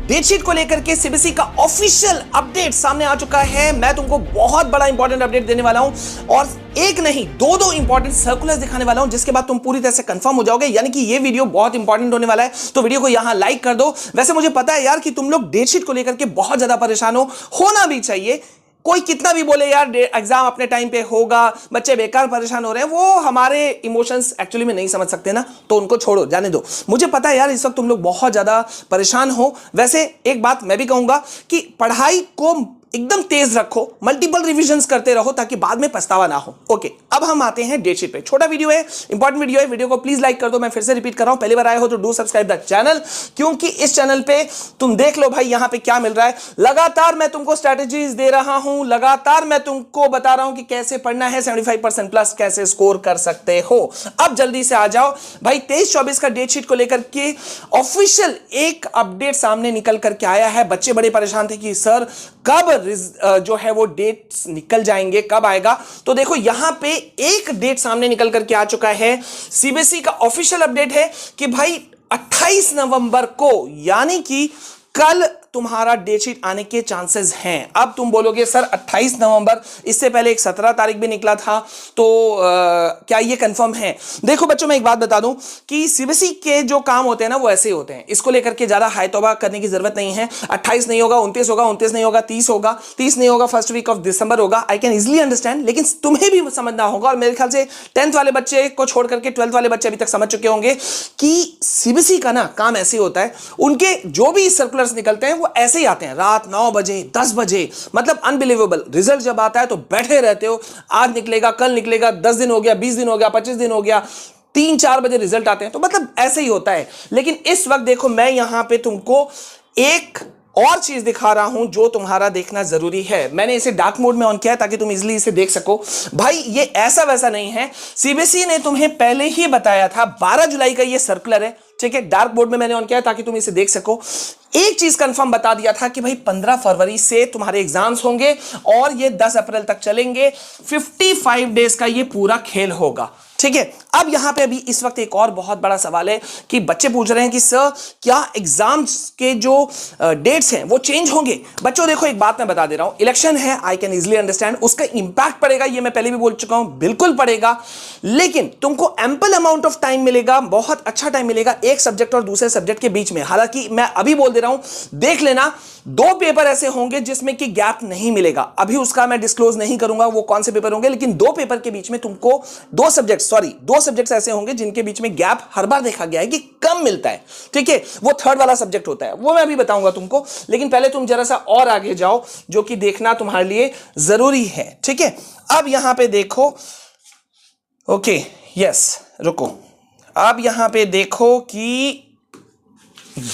Date sheet को लेकर के सीबीएसई का ऑफिशियल अपडेट सामने आ चुका है। मैं तुमको बहुत बड़ा इंपॉर्टेंट अपडेट देने वाला हूं और एक नहीं दो इंपॉर्टेंट सर्कुलर्स दिखाने वाला हूं, जिसके बाद तुम पूरी तरह से कंफर्म हो जाओगे, यानी कि ये वीडियो बहुत इंपॉर्टेंट होने वाला है। तो वीडियो को यहां लाइक कर दो। वैसे मुझे पता है यार कि तुम लोग डेटशीट को लेकर के बहुत ज्यादा परेशान हो, होना भी चाहिए। कोई कितना भी बोले यार एग्जाम अपने टाइम पे होगा, बच्चे बेकार परेशान हो रहे हैं, वो हमारे इमोशंस एक्चुअली में नहीं समझ सकते ना, तो उनको छोड़ो, जाने दो। मुझे पता है यार इस वक्त तुम लोग बहुत ज्यादा परेशान हो। वैसे एक बात मैं भी कहूंगा कि पढ़ाई को एकदम तेज रखो, मल्टीपल रिवीजन्स करते रहो ताकि बाद में पछतावा ना हो। ओके, अब हम आते हैं डेटशीट पे। छोटा वीडियो है, इंपॉर्टेंट वीडियो है, वीडियो को प्लीज लाइक कर दो। मैं फिर से रिपीट कर रहा हूं, पहली बार आए हो तो डू सब्सक्राइब द चैनल, क्योंकि इस चैनल पे तुम देख लो भाई यहां पे क्या मिल रहा है। लगातार मैं तुमको स्ट्रेटेजीज दे रहा हूं, लगातार मैं तुमको बता रहा हूं कि कैसे पढ़ना है, 75% प्लस कैसे स्कोर कर सकते हो। अब जल्दी से आ जाओ भाई, 23-24 का डेटशीट को लेकर के ऑफिशियल एक अपडेट सामने निकल करके आया है। बच्चे बड़े परेशान थे कि सर कब जो है वो डेट्स निकल जाएंगे, कब आएगा। तो देखो यहां पे एक डेट सामने निकल करके आ चुका है। सीबीएसई का ऑफिशियल अपडेट है कि भाई 28 नवंबर को, यानी कि कल तुम्हारा डेटशीट आने के चांसेस हैं। अब तुम बोलोगे सर 28 नवंबर, इससे पहले एक 17 तारीख भी निकला था, तो क्या ये कंफर्म है? देखो बच्चों, मैं एक बात बता दूं कि सीबीएसई के जो काम होते हैं ना वो ऐसे ही होते हैं। इसको लेकर के ज्यादा हाय तौबा करने की जरूरत नहीं है। 28 नहीं होगा, 29 होगा, 29 नहीं होगा, 30 होगा, 30 नहीं होगा, फर्स्ट वीक ऑफ दिसंबर होगा। आई कैन इजिली अंडरस्टैंड, लेकिन तुम्हें भी समझना होगा, और मेरे ख्याल से 10th वाले बच्चे को छोड़ करके 12th वाले बच्चे अभी तक समझ चुके होंगे कि सीबीएसई का ना काम ऐसे ही होता है। उनके जो भी सर्कुलर्स निकलते हैं वो ऐसे ही आते हैं, रात 9 बजे 10 बजे, मतलब अनबिलीवेबल। रिजल्ट जब आता है तो बैठे रहते हो, आज निकलेगा, कल निकलेगा, 10 दिन हो गया, 20 दिन हो गया, 25 दिन हो गया, 3-4 बजे रिजल्ट आते हैं। तो मतलब ऐसे ही होता है। लेकिन इस वक्त देखो, मैं यहां पे तुमको एक और चीज दिखा रहा हूं जो तुम्हारा देखना जरूरी है। मैंने इसे डार्क मोड में ऑन किया है ताकि तुम इजीली इसे देख सको। भाई ये ऐसा वैसा नहीं है, सीबीएसई ने तुम्हें पहले ही बताया था, 12 जुलाई का ये सर्कुलर है, ठीक है। डार्क मोड में मैंने ऑन किया है ताकि तुम इसे देख सको। एक चीज कंफर्म बता दिया था कि भाई 15 फरवरी से तुम्हारे एग्जाम्स होंगे और ये 10 अप्रैल तक चलेंगे। 55 डेज का ये पूरा खेल होगा, ठीक है। अब यहां पे अभी इस वक्त एक और बहुत बड़ा सवाल है कि बच्चे पूछ रहे हैं कि सर क्या एग्जाम्स के जो डेट्स हैं वो चेंज होंगे? बच्चों देखो, एक बात मैं बता दे रहा हूं, इलेक्शन है, आई कैन इजिली अंडरस्टैंड, उसका इंपैक्ट पड़ेगा, ये मैं पहले भी बोल चुका हूं, बिल्कुल पड़ेगा। लेकिन तुमको एम्पल अमाउंट ऑफ टाइम मिलेगा, बहुत अच्छा टाइम मिलेगा एक सब्जेक्ट और दूसरे सब्जेक्ट के बीच में। हालांकि मैं अभी बोल दे रहा हूं, देख लेना, 2 पेपर ऐसे होंगे जिसमें कि गैप नहीं मिलेगा। अभी उसका मैं डिस्क्लोज नहीं करूंगा वो कौन से पेपर होंगे, लेकिन 2 पेपर के बीच में तुमको 2 सब्जेक्ट्स ऐसे होंगे जिनके बीच में गैप हर बार देखा गया है कि कम मिलता है, ठीक है। वो 3rd वाला सब्जेक्ट होता है, वो मैं अभी बताऊंगा तुमको। लेकिन पहले तुम जरा सा और आगे जाओ, जो कि देखना तुम्हारे लिए जरूरी है, ठीक है। अब यहां पे देखो, ओके, यस, रुको। अब यहां पे देखो कि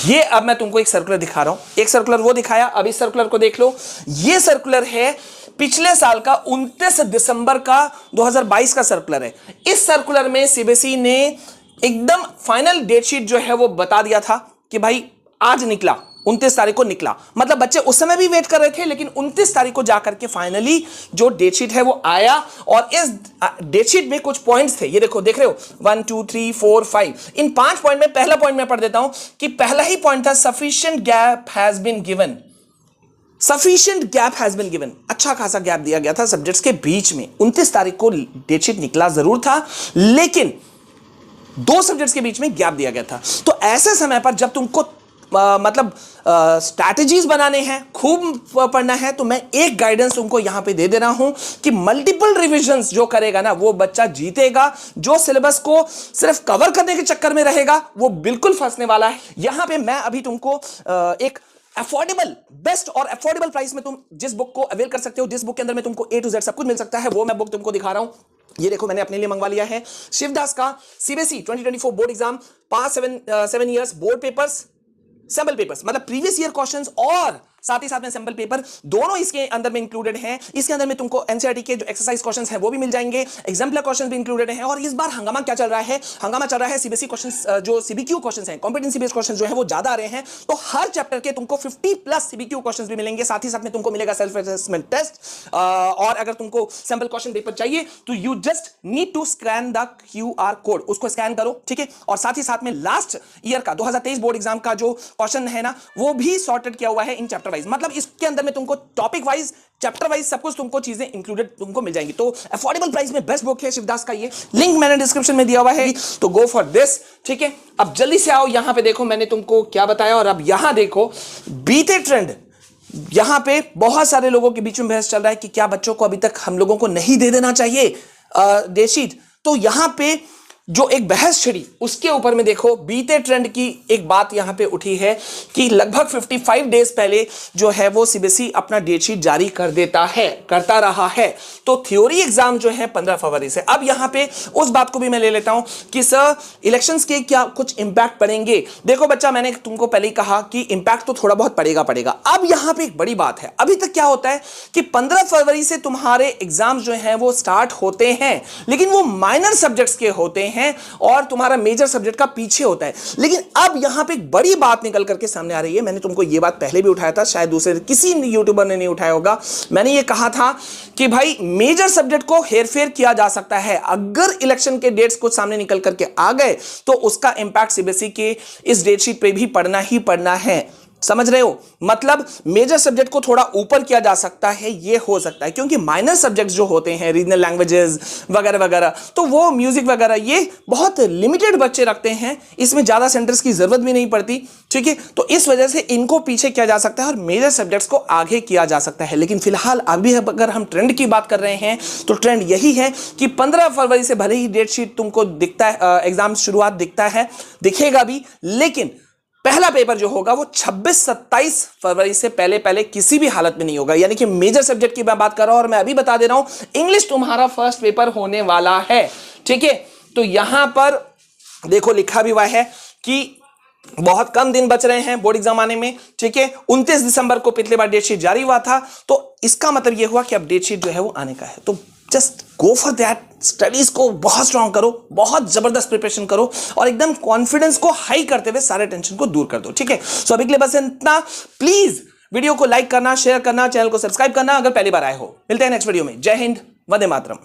ये, अब मैं तुमको एक सर्कुलर दिखा रहा हूं। एक सर्कुलर वो दिखाया, अब इस सर्कुलर को देख लो। ये सर्कुलर है पिछले साल का 29 दिसंबर का 2022 का सर्कुलर है। इस सर्कुलर में सीबीएसई ने एकदम फाइनल डेटशीट जो है वो बता दिया था कि भाई आज निकला, 29 तारीख को निकला। मतलब बच्चे उस समय भी वेट कर रहे थे, लेकिन 29 तारीख को जाकर के फाइनली जो डेटशीट है वो आया। और इस डेटशीट में कुछ पॉइंट्स थे, ये देखो, देख रहे हो, 1 2 3 4 5। इन 5 पॉइंट में पहला पॉइंट मैं पढ़ देता हूं कि पहला ही पॉइंट था, sufficient gap has been given. Sufficient gap has been given, अच्छा खासा गैप दिया गया था सब्जेक्ट्स के बीच में। 29 तारीख को डेटशीट निकला जरूर था, लेकिन 2 सब्जेक्ट्स के बीच में गैप दिया गया था। तो ऐसे समय पर जब तुमको मतलब स्ट्रैटेजीज बनाने हैं, खूब पढ़ना है, तो मैं एक गाइडेंस तुमको यहां पे दे रहा हूं कि मल्टीपल रिवीजन्स जो करेगा ना वो बच्चा जीतेगा। जो सिलेबस को सिर्फ कवर करने के चक्कर में रहेगा वो बिल्कुल फंसने वाला है। यहां पे मैं अभी तुमको एक अफोर्डेबल, बेस्ट और अफोर्डेबल प्राइस में तुम जिस बुक को अवेल कर सकते हो, जिस बुक के अंदर में तुमको A to Z सब कुछ मिल सकता है, वो मैं बुक तुमको दिखा रहा हूं। ये देखो, मैंने अपने लिए मंगवा लिया है शिवदास का CBSE 2024 board exam, 7 years board papers, sample papers, मतलब प्रीवियस ईयर क्वेश्चंस और साथ ही साथ में सैंपल पेपर दोनों इसके अंदर में इंक्लूडेड हैं। इसके अंदर में तुमको एनसीईआरटी के जो एक्सरसाइज क्वेश्चंस हैं वो भी मिल जाएंगे, एग्जाम्पलर क्वेश्चंस भी इंक्लूडेड हैं। और इस बार हंगामा क्या चल रहा है, हंगामा चल रहा है सीबीएसई क्वेश्चंस, जो सीबीक्यू क्वेश्चंस हैं, कॉम्पिटेंसी बेस्ड क्वेश्चंस जो है वो ज्यादा आ रहे हैं। तो हर चैप्टर के तुमको 50+ सीबीक्यू क्वेश्चंस भी मिलेंगे। साथ ही साथ में तुमको मिलेगा सेल्फ असेसमेंट टेस्ट, और अगर तुमको सैंपल क्वेश्चन पेपर चाहिए तो you just need to scan the QR code, उसको स्कैन करो, ठीक है। और साथ ही साथ में लास्ट ईयर का 2023 बोर्ड एग्जाम का जो क्वेश्चन है ना, वो भी सॉर्टेड किया हुआ है इन चैप्टर वाइज। मतलब इसके अंदर में तुमको टॉपिक वाइज, चैप्टर वाइज सब कुछ तुमको चीजें इंक्लूडेड तुमको मिल जाएंगी। तो अफोर्डेबल प्राइस में बेस्ट बुक है शिवदास का, ये लिंक मैंने डिस्क्रिप्शन में दिया हुआ है, तो गो फॉर दिस, ठीक है। अब जल्दी से आओ यहां पे, देखो मैंने तुमको क्या बताया, और अब यहां देखो बीते ट्रेंड। यहां पे बहुत सारे लोगों के बीच में बहस चल रहा है कि क्या बच्चों को अभी तक हम लोगों को नहीं दे देना चाहिए डेटशीट। तो यहां पे जो एक बहस छिड़ी उसके ऊपर में देखो, बीते ट्रेंड की एक बात यहां पे उठी है कि लगभग 55 डेज पहले जो है वो सीबीएसई अपना डेटशीट जारी कर देता है, करता रहा है। तो थ्योरी एग्जाम जो है 15 फरवरी से। अब यहां पे उस बात को भी मैं ले लेता हूं कि सर इलेक्शंस के क्या कुछ इंपैक्ट पड़ेंगे। देखो बच्चा, मैंने तुमको पहले ही कहा कि इंपैक्ट तो थोड़ा बहुत पड़ेगा। अब यहां पे एक बड़ी बात है, अभी तक क्या होता है कि 15 फरवरी से तुम्हारे एग्जाम जो है वो स्टार्ट होते हैं, लेकिन वो माइनर सब्जेक्ट्स के होते हैं और तुम्हारा मेजर सब्जेक्ट का पीछे होता है। लेकिन अब यहां पे एक बड़ी बात निकल करके सामने आ रही है। मैंने तुमको ये बात पहले भी उठाया था, शायद दूसरे किसी यूट्यूबर ने नहीं उठाया होगा। मैंने ये कहा था कि भाई मेजर सब्जेक्ट को हेरफेर किया जा सकता है। अगर इलेक्शन के डेट्स कुछ सामने निकल करके आ गए तो उसका इंपैक्ट सीबीएसई के इस डेटशीट पे भी पड़ना ही पड़ना है। समझ रहे हो, मतलब मेजर सब्जेक्ट को थोड़ा ऊपर किया जा सकता है, ये हो सकता है, क्योंकि माइनर सब्जेक्ट्स जो होते हैं, रीजनल लैंग्वेजेस वगैरह वगैरह, तो वो म्यूजिक वगैरह ये बहुत लिमिटेड बच्चे रखते हैं, इसमें ज्यादा सेंटर्स की जरूरत भी नहीं पड़ती, ठीक है। तो इस वजह से इनको पीछे किया जा सकता है और मेजर सब्जेक्ट्स को आगे किया जा सकता है। लेकिन फिलहाल अभी अगर हम ट्रेंड की बात कर रहे हैं तो ट्रेंड यही है कि 15 फरवरी से भले ही डेटशीट तुमको दिखता है, एग्जाम शुरुआत दिखता है, दिखेगा भी, लेकिन पहला पेपर जो होगा वो 26-27 फरवरी से पहले किसी भी हालत में नहीं होगा। यानी कि मेजर सब्जेक्ट की मैं बात कर रहा हूं, और मैं अभी बता दे रहा हूं इंग्लिश तुम्हारा फर्स्ट पेपर होने वाला है, ठीक है। तो यहां पर देखो लिखा भी हुआ है कि बहुत कम दिन बच रहे हैं बोर्ड एग्जाम आने में, ठीक है। 29 दिसंबर को पिछली बार डेटशीट जारी हुआ था, तो इसका मतलब यह हुआ कि अब डेटशीट जो है वो आने का है। तो just go for that, studies को बहुत स्ट्रांग करो, बहुत जबरदस्त प्रिपरेशन करो और एकदम कॉन्फिडेंस को हाई करते हुए सारे टेंशन को दूर कर दो, ठीक है। सो अभी के लिए बस इतना। प्लीज वीडियो को लाइक करना, शेयर करना, चैनल को सब्सक्राइब करना अगर पहली बार आए हो। मिलते हैं नेक्स्ट वीडियो में। जय हिंद, वंदे मातरम।